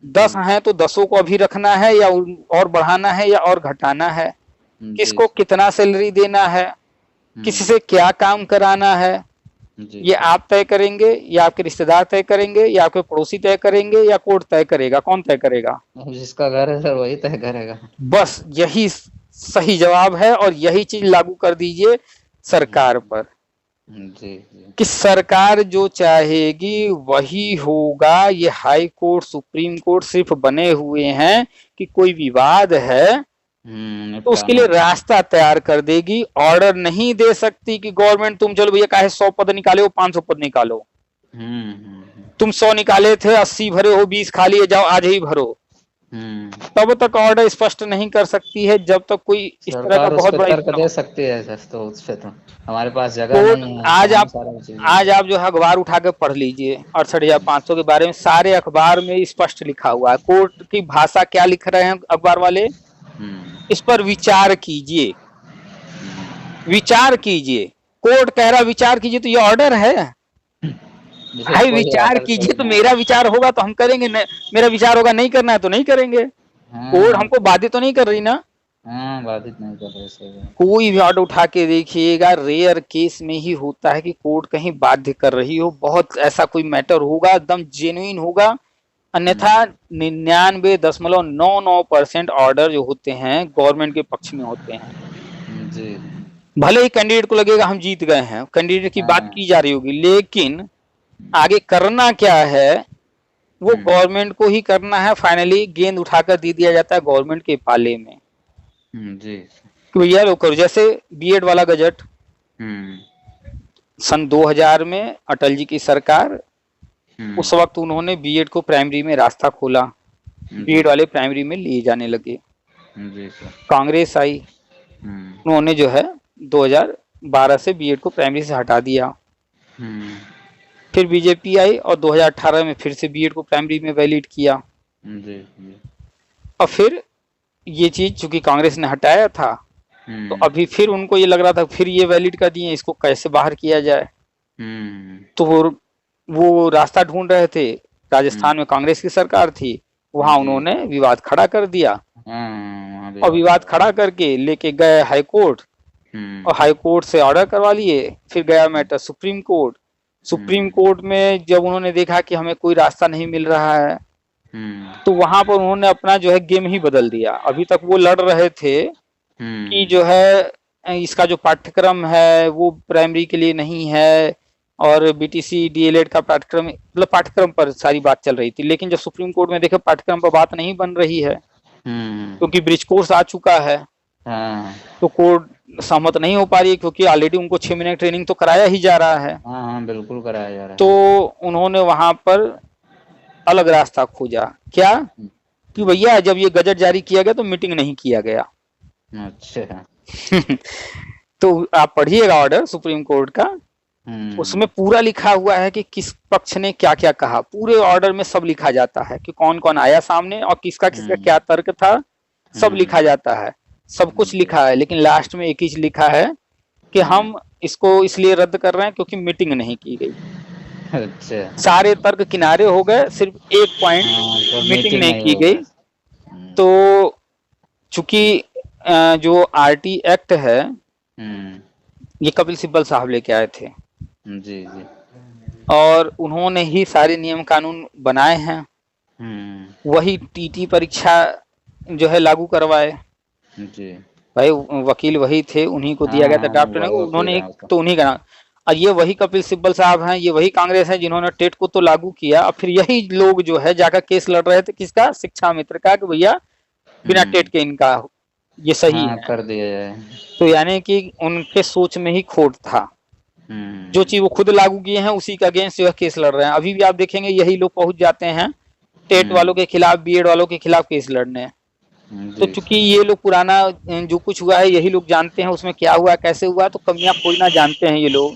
[SPEAKER 3] 10 है तो 10 को अभी रखना है या और बढ़ाना है या और घटाना है? किसको कितना सैलरी देना है, किसी से क्या काम कराना है, ये आप तय करेंगे या आपके रिश्तेदार तय करेंगे या आपके पड़ोसी तय करेंगे या कोर्ट तय करेगा? कौन तय करेगा?
[SPEAKER 2] जिसका घर है सर वही तय करेगा। बस
[SPEAKER 3] यही सही जवाब है, और यही चीज लागू कर दीजिए सरकार पर।
[SPEAKER 2] जी।
[SPEAKER 3] कि सरकार जो चाहेगी वही होगा। ये हाई कोर्ट सुप्रीम कोर्ट सिर्फ बने हुए हैं कि कोई विवाद है तो उसके लिए रास्ता तैयार कर देगी। ऑर्डर नहीं दे सकती कि गवर्नमेंट तुम चलो भैया काहे 100 पद निकाले हो, 500 पद निकालो। तुम 100 निकाले थे, 80 भरे हो, 20 खाली है, जाओ आज ही भरो। तब तक ऑर्डर स्पष्ट नहीं कर सकती है जब तक कोई इस तरह का बहुत बड़ा
[SPEAKER 2] तर्क दे सकती है सर। तो उस पे तो हमारे पास जगह नहीं है।
[SPEAKER 3] आज आप जो है अखबार उठा के पढ़ लीजिए 68,500 के बारे में, सारे अखबार में स्पष्ट लिखा हुआ है। कोर्ट की भाषा क्या लिख रहे हैं अखबार वाले, इस पर विचार कीजिए, विचार कीजिए। कोर्ट कह रहा विचार कीजिए, तो ये ऑर्डर है भाई। विचार कीजिए तो मेरा विचार होगा तो हम करेंगे, मेरा विचार होगा नहीं करना है तो नहीं करेंगे। कोड हमको बाधित तो नहीं कर रही ना?
[SPEAKER 2] हाँ, बाधित नहीं कर रहे, सही है।
[SPEAKER 3] कोई भी ऑर्डर उठा के देखिएगा, रेयर केस में ही होता है कि कोर्ट कहीं बाध्य कर रही हो, बहुत ऐसा कोई मैटर होगा एकदम जेन्युइन होगा, अन्यथा 99.99% ऑर्डर जो होते हैं गवर्नमेंट के पक्ष में होते हैं।
[SPEAKER 2] जी।
[SPEAKER 3] भले ही कैंडिडेट को लगेगा हम जीत गए हैं, कैंडिडेट की बात की जा रही होगी, लेकिन आगे करना क्या है वो गवर्नमेंट को ही करना है। फाइनली गेंद उठाकर दे दिया जाता है गवर्नमेंट के पाले में
[SPEAKER 2] जी।
[SPEAKER 3] कि भैया लो करो। जैसे बीएड वाला गजट सन 2000 में अटल जी की सरकार, उस वक्त उन्होंने बीएड को प्राइमरी में रास्ता खोला, बीएड वाले प्राइमरी में लिए जाने लगे।
[SPEAKER 2] जी सर।
[SPEAKER 3] कांग्रेस आई, उन्होंने जो है 2012 से बीएड को प्राइमरी से हटा दिया। फिर बीजेपी आई और 2018 में फिर से बीएड को प्राइमरी में वैलिड किया।
[SPEAKER 2] जी।
[SPEAKER 3] और फिर ये चीज चूंकि कांग्रेस ने हटाया था, तो अभी फिर उनको ये लग रहा था फिर ये वैलिड कर दिए, इसको कैसे बाहर किया जाए। तो वो रास्ता ढूंढ रहे थे। राजस्थान में कांग्रेस की सरकार थी, वहां उन्होंने विवाद खड़ा कर दिया और विवाद खड़ा करके लेके गए हाई कोर्ट और हाई कोर्ट से ऑर्डर करवा लिए। फिर गया matter supreme court. Supreme court में जब उन्होंने देखा कि हमें कोई रास्ता नहीं मिल रहा है, तो वहां पर उन्होंने अपना जो है गेम ही बदल दिया। अभी तक वो लड़ रहे थे कि जो है इसका जो पाठ्यक्रम है वो प्राइमरी के लिए नहीं है और बीटीसी डीएलएड का पाठ्यक्रम, मतलब पाठ्यक्रम पर सारी बात चल रही थी। लेकिन जब सुप्रीम कोर्ट में देखे पाठ्यक्रम पर बात नहीं बन रही है, क्योंकि ब्रिज कोर्स आ चुका है, तो कोर्ट सहमत नहीं हो पा रही है, क्योंकि ऑलरेडी उनको 6 महीने ट्रेनिंग तो कराया ही जा रहा है।
[SPEAKER 2] हाँ, बिल्कुल कराया जा रहा है।
[SPEAKER 3] तो उन्होंने वहां पर अलग रास्ता खोजा। क्या कि भैया जब ये गजट जारी किया गया तो मीटिंग नहीं किया गया।
[SPEAKER 2] अच्छा।
[SPEAKER 3] तो आप पढ़िएगा ऑर्डर सुप्रीम कोर्ट का, उसमें पूरा लिखा हुआ है कि किस पक्ष ने क्या क्या कहा। पूरे ऑर्डर में सब लिखा जाता है कि कौन कौन आया सामने और किसका किसका क्या तर्क था, सब लिखा जाता है, सब कुछ लिखा है। लेकिन लास्ट में एक ही लिखा है कि हम इसको इसलिए रद्द कर रहे हैं क्योंकि मीटिंग नहीं की गई।
[SPEAKER 2] अच्छा।
[SPEAKER 3] सारे तर्क किनारे हो गए, सिर्फ एक पॉइंट
[SPEAKER 2] तो
[SPEAKER 3] मीटिंग नहीं की गई। तो चूंकि जो आरटी एक्ट है ये कपिल सिब्बल साहब लेके आए थे।
[SPEAKER 2] जी जी।
[SPEAKER 3] और उन्होंने ही सारे नियम कानून बनाए हैं, वही टीटी परीक्षा जो है लागू करवाए।
[SPEAKER 2] जी
[SPEAKER 3] भाई वकील वही थे, उन्हीं को दिया गया था ड्राफ्ट ने, उन्होंने तो उन्हीं का। और ये वही कपिल सिब्बल साहब हैं, ये वही कांग्रेस है जिन्होंने टेट को तो लागू किया। और फिर यही लोग जो है जाकर केस लड़ रहे थे किसका, शिक्षा मित्र का, कि भैया बिना टेट के इनका ये सही है
[SPEAKER 2] कर दिया जाए।
[SPEAKER 3] तो यानी कि उनके सोच में ही खोट था। जो चीज वो खुद लागू किए हैं उसी के अगेंस्ट जो है केस लड़ रहे हैं। अभी भी आप देखेंगे यही लोग पहुंच जाते हैं टेट वालों के खिलाफ, बीएड वालों के खिलाफ केस लड़ने। तो चूंकि ये लोग पुराना जो कुछ हुआ है यही लोग जानते हैं, उसमें क्या हुआ कैसे हुआ, तो कमियां खोजना जानते हैं ये लोग।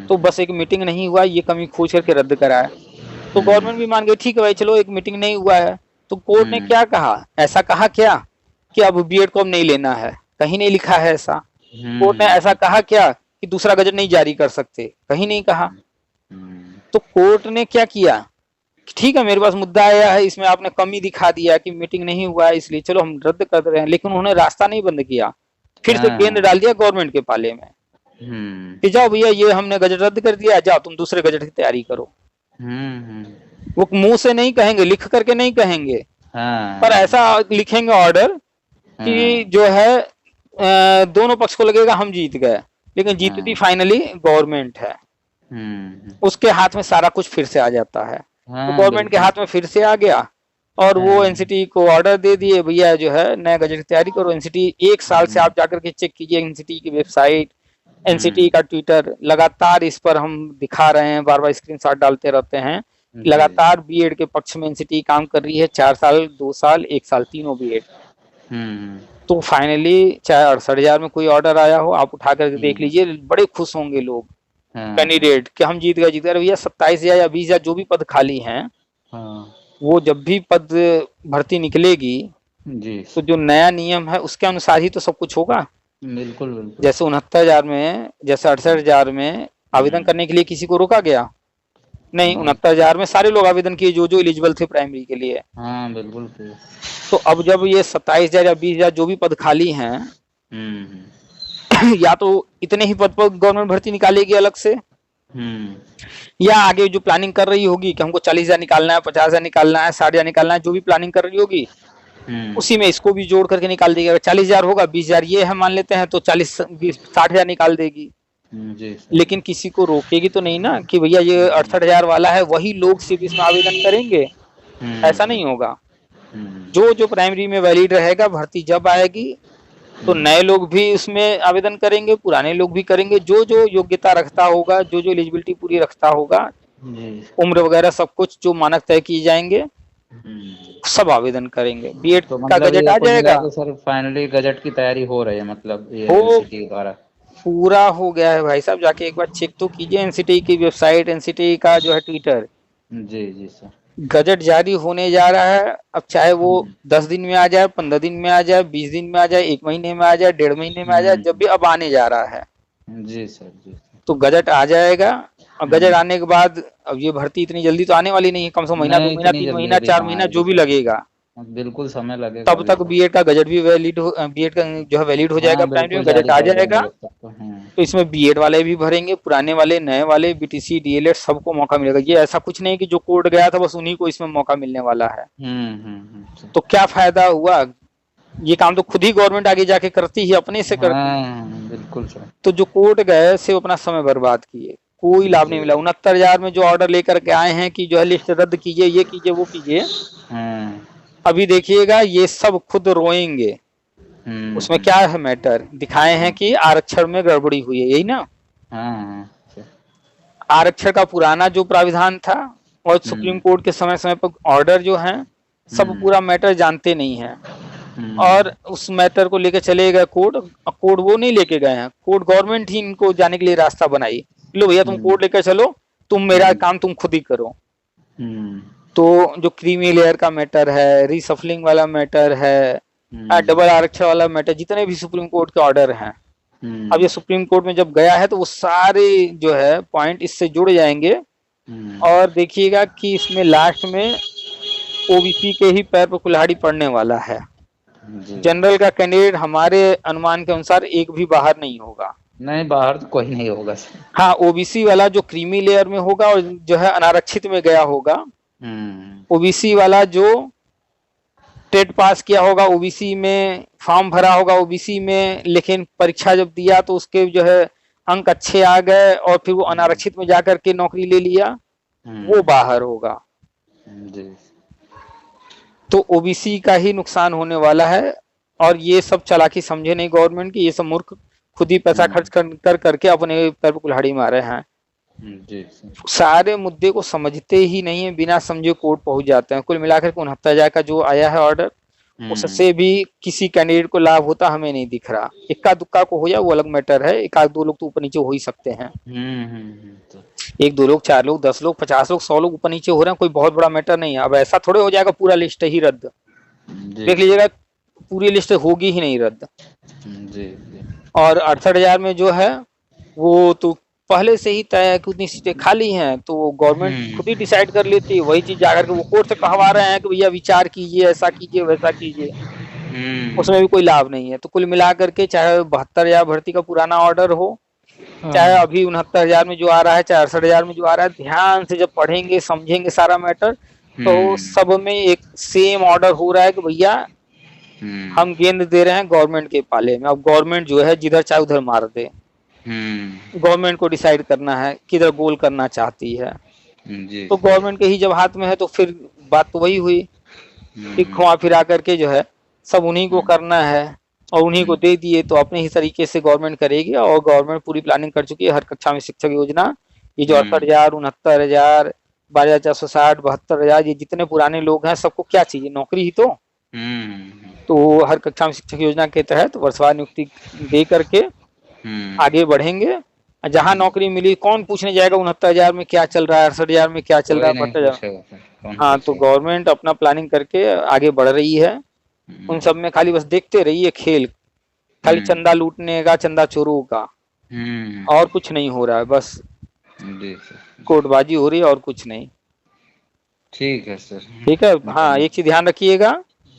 [SPEAKER 3] तो बस एक मीटिंग नहीं हुआ, ये कमी खोज करके रद्द कराया। तो गवर्नमेंट भी मान गई, ठीक है भाई चलो एक मीटिंग नहीं हुआ है। तो कोर्ट ने क्या कहा, ऐसा कहा क्या कि अब बीएड को अब नहीं लेना है, कहीं नहीं लिखा है ऐसा। कोर्ट ने ऐसा कहा क्या कि दूसरा गजट नहीं जारी कर सकते, कहीं नहीं कहा। तो कोर्ट ने क्या किया, ठीक है मेरे पास मुद्दा आया है, इसमें आपने कमी दिखा दिया कि मीटिंग नहीं हुआ है इसलिए चलो हम रद्द कर रहे हैं, लेकिन उन्होंने रास्ता नहीं बंद किया, फिर से गेंद डाल दिया गवर्नमेंट के पाले में कि जाओ भैया ये हमने गजट रद्द कर दिया, जाओ तुम दूसरे गजट की तैयारी करो। वो मुंह से नहीं कहेंगे, लिख करके नहीं कहेंगे, पर ऐसा लिखेंगे ऑर्डर कि जो है दोनों पक्ष को लगेगा हम जीत गए, लेकिन जीतती फाइनली गवर्नमेंट है। उसके हाथ में सारा कुछ फिर से आ जाता है। तो गवर्नमेंट के हाथ में फिर से आ गया और वो एनसीटी को ऑर्डर दे दिए, भैया जो है नए गजट की तैयारी करो। एनसीटी 1 साल से आप जाकर के चेक कीजिए, एनसीटी की वेबसाइट, एनसीटी का ट्विटर, लगातार इस पर हम दिखा रहे हैं, बार बार स्क्रीनशॉट डालते रहते हैं। लगातार बीएड के पक्ष में एनसीटी काम कर रही है, 4 साल 2 साल 1 साल तीनों बीएड। तो फाइनली चाहे 68,000 में कोई ऑर्डर आया हो, आप उठा करके देख लीजिए, बड़े खुश होंगे लोग कैंडिडेट कि हम जीत गए। भैया 27,000 या 20,000 जो भी पद खाली हैं, वो जब भी पद भर्ती निकलेगी जी, तो जो नया नियम है उसके अनुसार ही तो सब कुछ होगा।
[SPEAKER 2] बिल्कुल बिल्कुल।
[SPEAKER 3] जैसे 69,000 में, जैसे 68,000 में आवेदन करने के लिए किसी को रोका गया नहीं, 69,000 में सारे लोग आवेदन किए जो एलिजिबल थे प्राइमरी के लिए।
[SPEAKER 2] हाँ बिल्कुल।
[SPEAKER 3] तो अब जब ये 27,000 या 20,000 जो भी पद खाली हैं, या तो इतने ही पद पर गवर्नमेंट भर्ती निकालेगी अलग से, या आगे जो प्लानिंग कर रही होगी कि हमको 40,000 निकालना है, 50,000 निकालना है, 60,000 निकालना है, जो भी प्लानिंग कर रही होगी उसी में इसको भी जोड़ करके निकाल देगी। अगर 40,000 होगा, 20,000 ये है मान लेते हैं, तो 60,000 निकाल देगी। लेकिन किसी को रोकेगी तो नहीं ना कि भैया ये 68,000 वाला है, वही लोग सिर्फ इसमें आवेदन करेंगे, ऐसा नहीं होगा। जो प्राइमरी में वैलिड रहेगा, भर्ती जब आएगी तो नए लोग भी उसमें आवेदन करेंगे, पुराने लोग भी करेंगे। जो योग्यता रखता होगा, जो एलिजिबिलिटी पूरी रखता होगा, उम्र वगैरह सब कुछ जो मानक तय किए जाएंगे, सब आवेदन करेंगे। बीएड
[SPEAKER 2] तो
[SPEAKER 3] का गजट आ जाएगा।
[SPEAKER 2] तो सर फाइनली गजट की तैयारी हो रही है, मतलब ये
[SPEAKER 3] हो
[SPEAKER 2] एनसीटी के द्वारा
[SPEAKER 3] पूरा हो गया है भाई साहब। जाके एक बार चेक तो कीजिए एनसीटी की वेबसाइट, एनसीटी का जो है ट्विटर।
[SPEAKER 2] जी सर।
[SPEAKER 3] गजट जारी होने जा रहा है। अब चाहे वो 10 दिन में आ जाए, 15 दिन में आ जाए, 20 दिन में आ जाए, 1 महीने में आ जाए, 1.5 महीने में आ जाए, जब भी अब आने जा रहा है।
[SPEAKER 2] जी सर, जी। तो
[SPEAKER 3] गजट आ जाएगा। और गजट आने के बाद अब ये भर्ती इतनी जल्दी तो आने वाली नहीं है, कम से कम महीना, 2 महीना, 3 महीना, 4 महीना जो भी लगेगा,
[SPEAKER 2] बिल्कुल समय लगेगा।
[SPEAKER 3] तब तक बीएड का गजट भी वैलिड हो, बीएड का जो है वैलिड हो जाएगा। प्राइमरी में गजट आ जाएगा तो इसमें बीएड वाले भी भरेंगे, पुराने वाले, नए वाले, बीटीसी, डीएलएड सबको मौका मिलेगा। ये ऐसा कुछ नहीं कि जो कोर्ट गया था बस उन्हीं को इसमें मौका मिलने वाला है। तो क्या फायदा हुआ? ये काम तो खुद ही गवर्नमेंट आगे जाके करती है, अपने से करती है।
[SPEAKER 2] बिल्कुल सर।
[SPEAKER 3] तो जो कोर्ट गए सिर्फ अपना समय बर्बाद किए, कोई लाभ नहीं मिला। 69,000 में जो ऑर्डर लेकर के आए हैं कि जो है लिस्ट रद्द कीजिए, ये कीजिए, वो कीजिए, अभी देखिएगा ये सब खुद रोएंगे। उसमें क्या है मैटर, दिखाए हैं कि आरक्षण में गड़बड़ी हुई है, यही ना। आरक्षण का पुराना जो प्राविधान था और सुप्रीम कोर्ट के समय समय पर ऑर्डर जो हैं, सब पूरा मैटर जानते नहीं है और उस मैटर को लेकर चले गए कोर्ट। कोर्ट वो नहीं लेके गए हैं, कोर्ट गवर्नमेंट ही इनको जाने के लिए रास्ता बनाई। लो भैया तुम कोर्ट लेकर चलो, तुम मेरा काम तुम खुद ही करो। तो जो क्रीमी लेयर का मैटर है, रीसफलिंग वाला मैटर है, डबल आरक्षण वाला मैटर, जितने भी सुप्रीम कोर्ट के ऑर्डर हैं, अब ये सुप्रीम कोर्ट में जब गया है तो वो सारे जो है पॉइंट इससे जुड़ जाएंगे। और देखिएगा कि इसमें लास्ट में ओबीसी के ही पैर पर कुल्हाड़ी पड़ने वाला है। जनरल का कैंडिडेट हमारे अनुमान के अनुसार एक भी बाहर नहीं होगा।
[SPEAKER 2] नहीं, बाहर तो कोई नहीं होगा।
[SPEAKER 3] हाँ, ओबीसी वाला जो क्रीमी लेयर में होगा और जो है अनारक्षित में गया होगा। ओबीसी वाला जो टेट पास किया होगा, ओबीसी में फॉर्म भरा होगा ओबीसी में, लेकिन परीक्षा जब दिया तो उसके जो है अंक अच्छे आ गए और फिर वो अनारक्षित में जाकर के नौकरी ले लिया, वो बाहर होगा। तो ओबीसी का ही नुकसान होने वाला है। और ये सब चालाकी समझे नहीं गवर्नमेंट की, ये सब मूर्ख खुद ही पैसा खर्च कर करके अपने पैर पर कुल्हाड़ी मारे हैं। सारे मुद्दे को समझते ही नहीं है, बिना समझे कोर्ट पहुंच जाते हैं। कुल मिलाकर 69,000 का जो आया है ऑर्डर, उससे भी किसी कैंडिडेट को लाभ होता हमें नहीं दिख रहा। इक्का दुक्का को हो जाए वो अलग मैटर है, 1-2 लोग तो ऊपर नीचे हो ही सकते हैं। 1-2 लोग, 4 लोग, 10 लोग, 50 लोग, 100 लोग ऊपर नीचे हो रहे हैं, कोई बहुत बड़ा मैटर नहीं है। अब ऐसा थोड़े हो जाएगा पूरा लिस्ट ही रद्द। देख लीजिएगा पूरी लिस्ट होगी ही नहीं रद्द। और 68,000 में जो है वो तो पहले से ही तय है कि उतनी सीटें खाली हैं, तो गवर्नमेंट खुद ही डिसाइड कर लेती है। वही चीज जाकर के वो कोर्ट से कहवा रहे हैं कि भैया विचार कीजिए, ऐसा कीजिए, वैसा कीजिए, उसमें भी कोई लाभ नहीं है। तो कुल मिलाकर के चाहे 72,000 भर्ती का पुराना ऑर्डर हो, चाहे अभी 69,000 में जो आ रहा है, चाहे 68,000 में जो आ रहा है, ध्यान से जब पढ़ेंगे समझेंगे सारा मैटर, तो सब में एक सेम ऑर्डर हो रहा है कि भैया हम गेंद दे रहे हैं गवर्नमेंट के पाले में। अब गवर्नमेंट जो है जिधर चाहे उधर मार दे, गवर्नमेंट को डिसाइड करना है किधर गोल करना चाहती है। तो गवर्नमेंट के ही जब हाथ में है तो फिर बात तो वही हुई कि घुमा फिरा करके जो है सब उन्हीं को करना है और उन्हीं को दे दिए, तो अपने ही तरीके से गवर्नमेंट करेगी। और गवर्नमेंट पूरी प्लानिंग कर चुकी है। हर कक्षा में शिक्षक योजना, ये जो 68,000, 69,000, 12,460, 72,000, ये जितने पुराने लोग हैं सबको क्या चाहिए, नौकरी ही तो हर कक्षा में शिक्षक योजना के तहत वर्षवार नियुक्ति दे करके आगे बढ़ेंगे। जहां नौकरी मिली कौन पूछने जाएगा 69,000 में क्या चल रहा है, 68,000 में क्या चल रहा है, 72,000। हाँ, तो गवर्नमेंट अपना प्लानिंग करके आगे बढ़ रही है। उन सब में खाली बस देखते रहिए खेल, खाली चंदा लूटने का, चंदा चोरों का, और कुछ नहीं हो रहा है। बस कोर्टबाजी हो रही है और कुछ नहीं।
[SPEAKER 2] ठीक है सर।
[SPEAKER 3] ठीक है। हाँ, एक चीज ध्यान रखिएगा,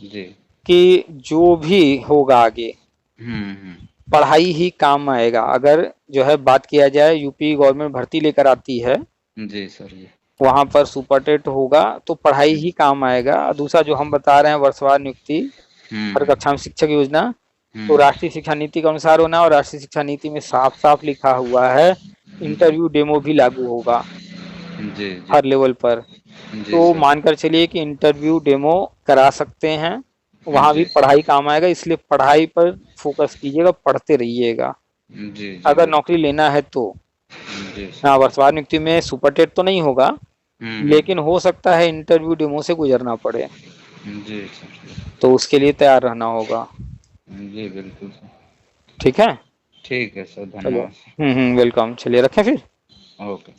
[SPEAKER 2] जी।
[SPEAKER 3] कि जो भी होगा आगे
[SPEAKER 2] हम्म।
[SPEAKER 3] पढ़ाई ही काम आएगा। अगर जो है बात किया जाए यूपी गवर्नमेंट भर्ती लेकर आती है,
[SPEAKER 2] जी सर जी।
[SPEAKER 3] वहां पर सुपर टेट होगा तो पढ़ाई ही काम आएगा। दूसरा जो हम बता रहे हैं वर्षवार नियुक्ति, हर
[SPEAKER 2] हम्म।
[SPEAKER 3] कक्षा में शिक्षक योजना, तो
[SPEAKER 2] हम्म।
[SPEAKER 3] राष्ट्रीय शिक्षा नीति के अनुसार होना, और राष्ट्रीय शिक्षा नीति में साफ साफ लिखा हुआ है इंटरव्यू डेमो भी लागू होगा
[SPEAKER 2] जी जी।
[SPEAKER 3] हर लेवल पर।
[SPEAKER 2] जी
[SPEAKER 3] तो
[SPEAKER 2] सर।
[SPEAKER 3] मानकर चलिए कि इंटरव्यू डेमो करा सकते हैं, वहां भी
[SPEAKER 2] जी
[SPEAKER 3] पढ़ाई काम आएगा। इसलिए पढ़ाई पर फोकस कीजिएगा, पढ़ते रहिएगा
[SPEAKER 2] जी। जी
[SPEAKER 3] अगर
[SPEAKER 2] बिल्कुल।
[SPEAKER 3] नौकरी लेना है तो।
[SPEAKER 2] जी
[SPEAKER 3] हाँ,
[SPEAKER 2] सर।
[SPEAKER 3] वर्षवार नियुक्ति में सुपर टेट तो नहीं होगा, लेकिन हो सकता है इंटरव्यू डेमो से गुजरना पड़े,
[SPEAKER 2] जी सर।
[SPEAKER 3] तो उसके लिए तैयार रहना होगा।
[SPEAKER 2] जी बिल्कुल सर।
[SPEAKER 3] ठीक है,
[SPEAKER 2] ठीक है सर,
[SPEAKER 3] चलो।
[SPEAKER 2] धन्यवाद।
[SPEAKER 3] वेलकम। चलिए रखें फिर।
[SPEAKER 2] ओके।